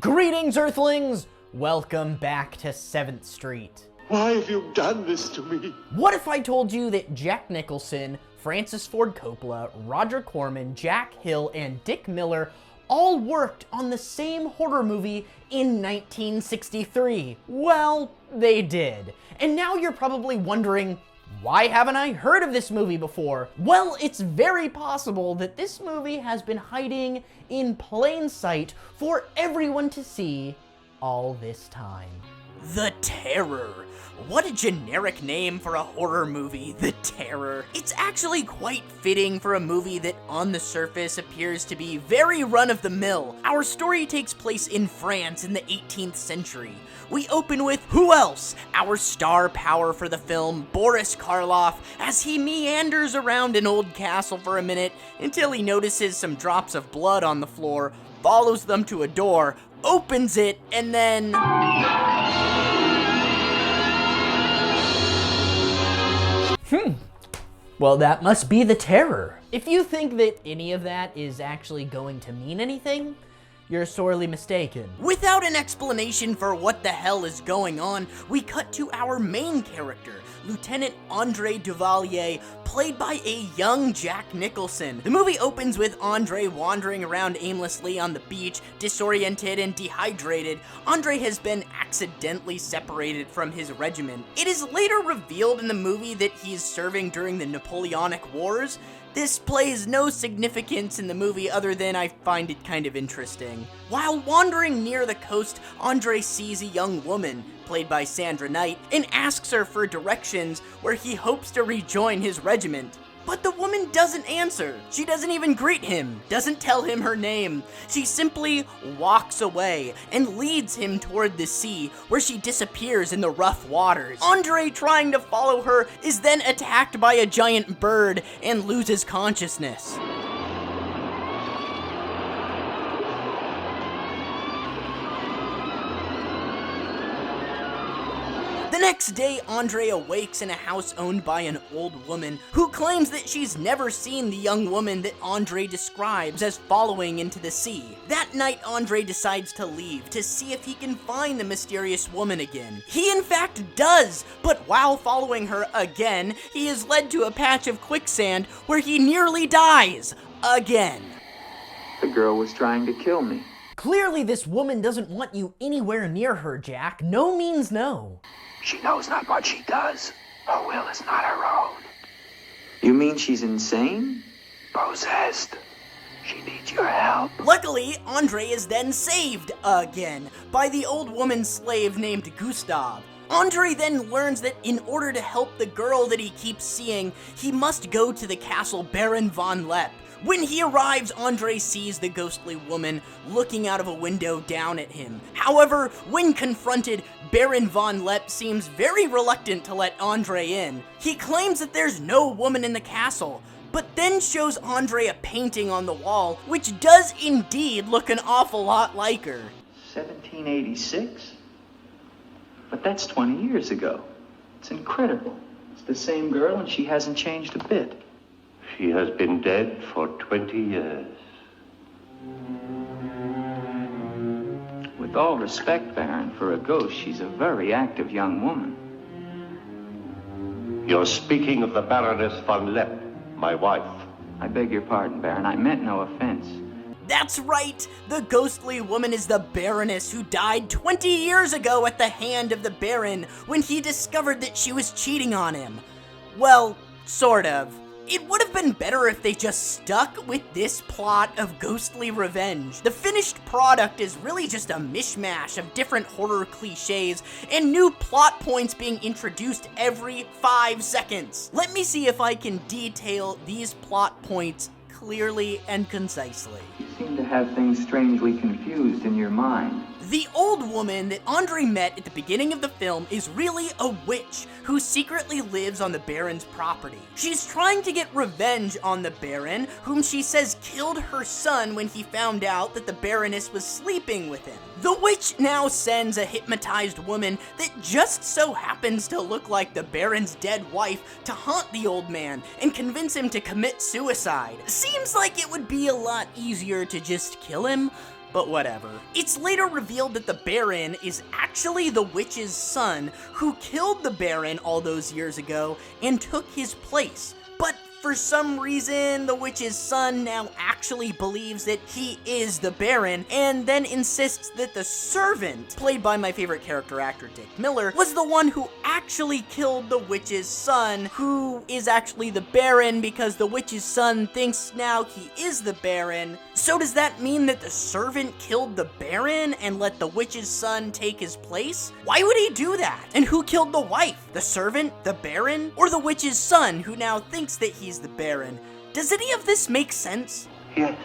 Greetings, Earthlings! Welcome back to 7th Street. Why have you done this to me? What if I told you that Jack Nicholson, Francis Ford Coppola, Roger Corman, Jack Hill, and Dick Miller all worked on the same horror movie in 1963? Well, they did. And now you're probably wondering, why haven't I heard of this movie before? Well, it's very possible that this movie has been hiding in plain sight for everyone to see all this time. The Terror. What a generic name for a horror movie, The Terror. It's actually quite fitting for a movie that on the surface appears to be very run-of-the-mill. Our story takes place in France in the 18th century. We open with, who else? Our star power for the film, Boris Karloff, as he meanders around an old castle for a minute until he notices some drops of blood on the floor, follows them to a door, opens it, and then... Well, that must be The Terror. If you think that any of that is actually going to mean anything, you're sorely mistaken. Without an explanation for what the hell is going on, we cut to our main character, Lieutenant Andre Duvalier, played by a young Jack Nicholson. The movie opens with Andre wandering around aimlessly on the beach, disoriented and dehydrated. Andre has been accidentally separated from his regiment. It is later revealed in the movie that he is serving during the Napoleonic Wars. This plays no significance in the movie other than I find it kind of interesting. While wandering near the coast, Andre sees a young woman, played by Sandra Knight, and asks her for directions where he hopes to rejoin his regiment. But the woman doesn't answer. She doesn't even greet him, doesn't tell him her name. She simply walks away and leads him toward the sea, where she disappears in the rough waters. Andre, trying to follow her, is then attacked by a giant bird and loses consciousness. The next day, Andre awakes in a house owned by an old woman who claims that she's never seen the young woman that Andre describes as following into the sea. That night, Andre decides to leave to see if he can find the mysterious woman again. He in fact does, but while following her again, he is led to a patch of quicksand where he nearly dies again. The girl was trying to kill me. Clearly, this woman doesn't want you anywhere near her, Jack. No means no. She knows not what she does. Her will is not her own. You mean she's insane? Possessed. She needs your help. Luckily, Andre is then saved again by the old woman's slave named Gustav. Andre then learns that in order to help the girl that he keeps seeing, he must go to the castle Baron von Lepp. When he arrives, Andre sees the ghostly woman looking out of a window down at him. However, when confronted, Baron von Lepp seems very reluctant to let Andre in. He claims that there's no woman in the castle, but then shows Andre a painting on the wall, which does indeed look an awful lot like her. 1786? But that's 20 years ago. It's incredible. It's the same girl and she hasn't changed a bit. She has been dead for 20 years. With all respect, Baron, for a ghost, she's a very active young woman. You're speaking of the Baroness von Lepp, my wife. I beg your pardon, Baron. I meant no offense. That's right! The ghostly woman is the Baroness who died 20 years ago at the hand of the Baron when he discovered that she was cheating on him. Well, sort of. It would have been better if they just stuck with this plot of ghostly revenge. The finished product is really just a mishmash of different horror cliches and new plot points being introduced every 5 seconds. Let me see if I can detail these plot points clearly and concisely. You seem to have things strangely confused in your mind. The old woman that Andre met at the beginning of the film is really a witch who secretly lives on the Baron's property. She's trying to get revenge on the Baron, whom she says killed her son when he found out that the Baroness was sleeping with him. The witch now sends a hypnotized woman that just so happens to look like the Baron's dead wife to haunt the old man and convince him to commit suicide. Seems like it would be a lot easier to just kill him, but whatever. It's later revealed that the Baron is actually the witch's son who killed the Baron all those years ago and took his place. But for some reason, the witch's son now actually believes that he is the Baron, and then insists that the servant, played by my favorite character actor Dick Miller, was the one who actually killed the witch's son, who is actually the Baron because the witch's son thinks now he is the Baron. So does that mean that the servant killed the Baron and let the witch's son take his place? Why would he do that? And who killed the wife? The servant? The Baron? Or the witch's son, who now thinks that he's the Baron? Does any of this make sense? Yes.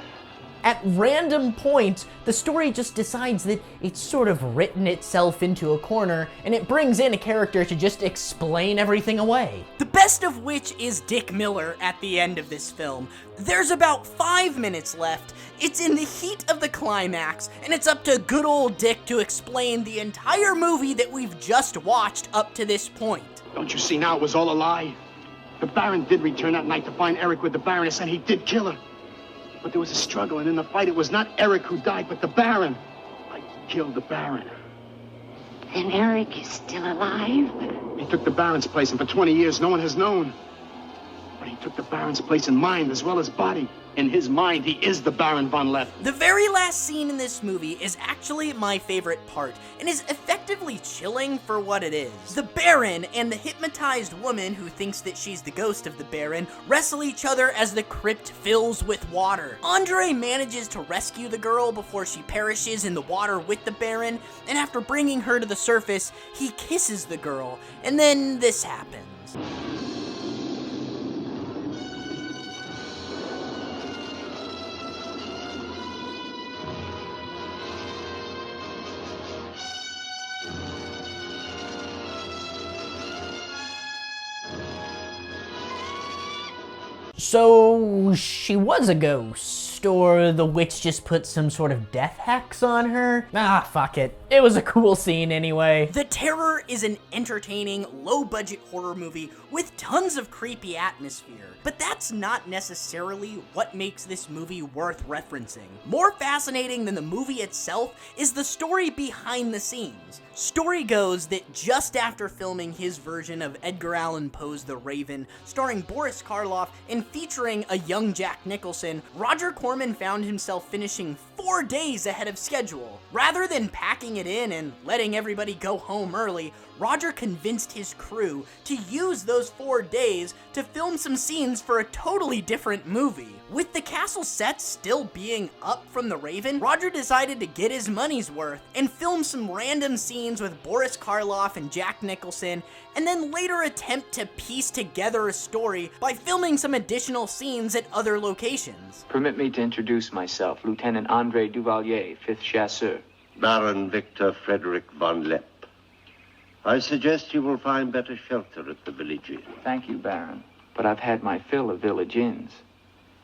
At random points, the story just decides that it's sort of written itself into a corner, and it brings in a character to just explain everything away. The best of which is Dick Miller at the end of this film. There's about 5 minutes left. It's in the heat of the climax, and it's up to good old Dick to explain the entire movie that we've just watched up to this point. Don't you see now it was all a lie? The Baron did return that night to find Eric with the Baroness, and he did kill her. But there was a struggle, and in the fight, it was not Eric who died, but the Baron. I killed the Baron. Then Eric is still alive? He took the Baron's place, and for 20 years, no one has known. But he took the Baron's place in mind as well as body. In his mind, he is the Baron von Lepp. The very last scene in this movie is actually my favorite part, and is effectively chilling for what it is. The Baron and the hypnotized woman who thinks that she's the ghost of the Baron wrestle each other as the crypt fills with water. Andre manages to rescue the girl before she perishes in the water with the Baron, and after bringing her to the surface, he kisses the girl, and then this happens. So, she was a ghost, or the witch just put some sort of death hex on her? Ah, fuck it. It was a cool scene anyway. The Terror is an entertaining, low-budget horror movie with tons of creepy atmosphere, but that's not necessarily what makes this movie worth referencing. More fascinating than the movie itself is the story behind the scenes. Story goes that just after filming his version of Edgar Allan Poe's The Raven, starring Boris Karloff and featuring a young Jack Nicholson, Roger Corman found himself finishing 4 days ahead of schedule. Rather than packing it in and letting everybody go home early, Roger convinced his crew to use those 4 days to film some scenes for a totally different movie. With the castle sets still being up from The Raven, Roger decided to get his money's worth and film some random scenes with Boris Karloff and Jack Nicholson, and then later attempt to piece together a story by filming some additional scenes at other locations. Permit me to introduce myself, Lieutenant Andre Duvalier, 5th Chasseur. Baron Victor Frederick von Lepp. I suggest you will find better shelter at the Village Inn. Thank you, Baron. But I've had my fill of village inns.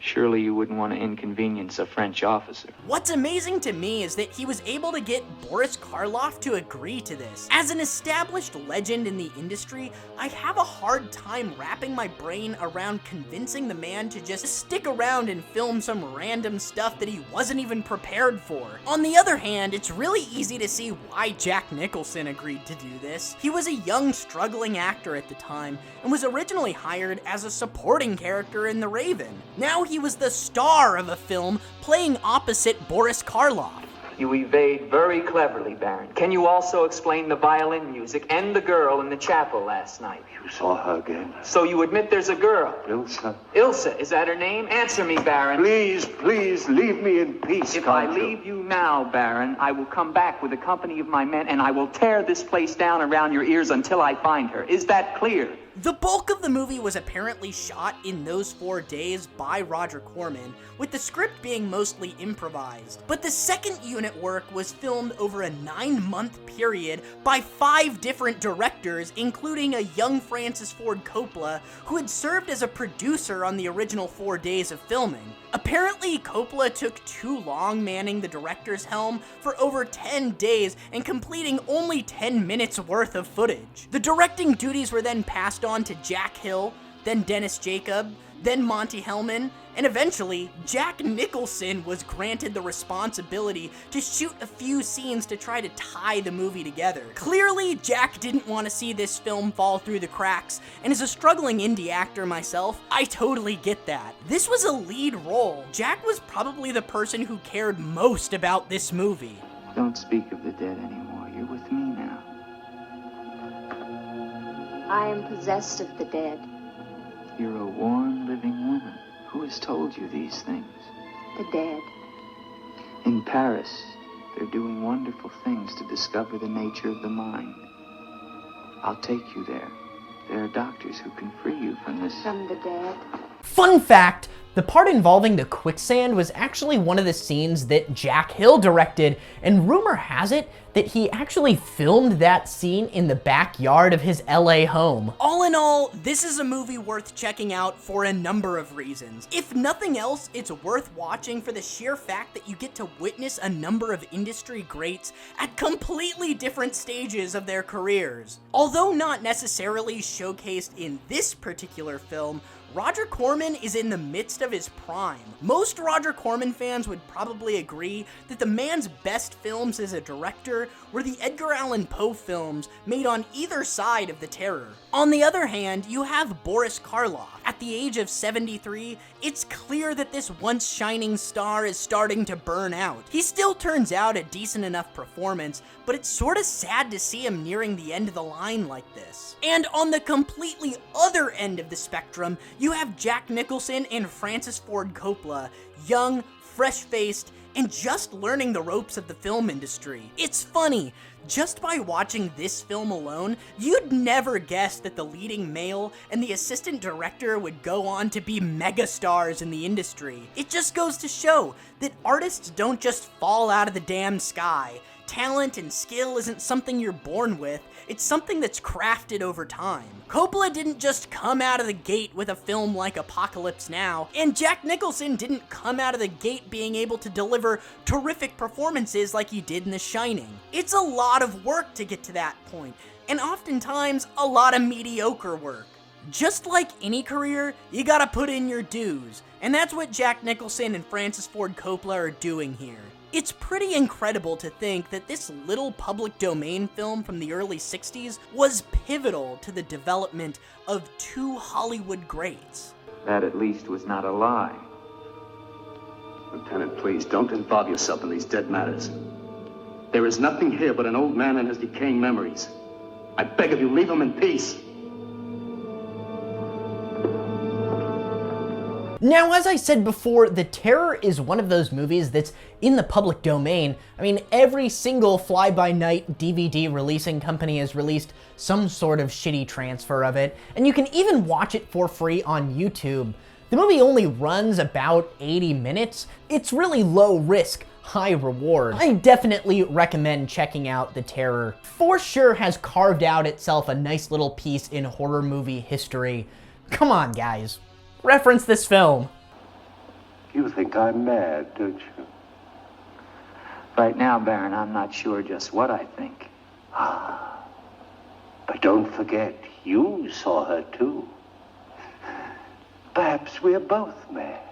Surely you wouldn't want to inconvenience a French officer. What's amazing to me is that he was able to get Boris Karloff to agree to this. As an established legend in the industry, I have a hard time wrapping my brain around convincing the man to just stick around and film some random stuff that he wasn't even prepared for. On the other hand, it's really easy to see why Jack Nicholson agreed to do this. He was a young, struggling actor at the time, and was originally hired as a supporting character in The Raven. Now he was the star of a film playing opposite Boris Karloff. You evade very cleverly, Baron. Can you also explain the violin music and the girl in the chapel last night? You saw her again. So you admit there's a girl? Ilsa. Ilsa, is that her name? Answer me, Baron. Please, please, leave me in peace. If I leave you now, Baron, I will come back with a company of my men and I will tear this place down around your ears until I find her. Is that clear? The bulk of the movie was apparently shot in those 4 days by Roger Corman, with the script being mostly improvised. But the second unit work was filmed over a 9-month period by 5 different directors, including a young Francis Ford Coppola, who had served as a producer on the original 4 days of filming. Apparently, Coppola took too long manning the director's helm for over 10 days and completing only 10 minutes worth of footage. The directing duties were then passed on to Jack Hill, then Dennis Jacob, then Monty Hellman, and eventually, Jack Nicholson was granted the responsibility to shoot a few scenes to try to tie the movie together. Clearly, Jack didn't want to see this film fall through the cracks, and as a struggling indie actor myself, I totally get that. This was a lead role. Jack was probably the person who cared most about this movie. Don't speak of the dead anymore. You're with me now. I am possessed of the dead. You're a warm, living woman. Who has told you these things? The dead. In Paris, they're doing wonderful things to discover the nature of the mind. I'll take you there. There are doctors who can free you from this. From the dead. Fun fact, the part involving the quicksand was actually one of the scenes that Jack Hill directed, and rumor has it that he actually filmed that scene in the backyard of his LA home. All in all, this is a movie worth checking out for a number of reasons. If nothing else, it's worth watching for the sheer fact that you get to witness a number of industry greats at completely different stages of their careers. Although not necessarily showcased in this particular film, Roger Corman is in the midst of his prime. Most Roger Corman fans would probably agree that the man's best films as a director were the Edgar Allan Poe films made on either side of the Terror. On the other hand, you have Boris Karloff. At the age of 73, it's clear that this once shining star is starting to burn out. He still turns out a decent enough performance, but it's sorta sad to see him nearing the end of the line like this. And on the completely other end of the spectrum, you have Jack Nicholson and Francis Ford Coppola, young, fresh-faced, and just learning the ropes of the film industry. It's funny, just by watching this film alone, you'd never guess that the leading male and the assistant director would go on to be megastars in the industry. It just goes to show that artists don't just fall out of the damn sky. Talent and skill isn't something you're born with, it's something that's crafted over time. Coppola didn't just come out of the gate with a film like Apocalypse Now, and Jack Nicholson didn't come out of the gate being able to deliver terrific performances like he did in The Shining. It's a lot of work to get to that point, and oftentimes a lot of mediocre work. Just like any career, you gotta put in your dues, and that's what Jack Nicholson and Francis Ford Coppola are doing here. It's pretty incredible to think that this little public domain film from the early 60s was pivotal to the development of two Hollywood greats. That at least was not a lie. Lieutenant, please, don't involve yourself in these dead matters. There is nothing here but an old man and his decaying memories. I beg of you, leave him in peace. Now, as I said before, The Terror is one of those movies that's in the public domain. I mean, every single fly-by-night DVD releasing company has released some sort of shitty transfer of it, and you can even watch it for free on YouTube. The movie only runs about 80 minutes. It's really low risk, high reward. I definitely recommend checking out The Terror. For sure has carved out itself a nice little piece in horror movie history. Come on, guys. Reference this film. You think I'm mad, don't you? Right now, Baron, I'm not sure just what I think. But don't forget, you saw her too. Perhaps we're both mad.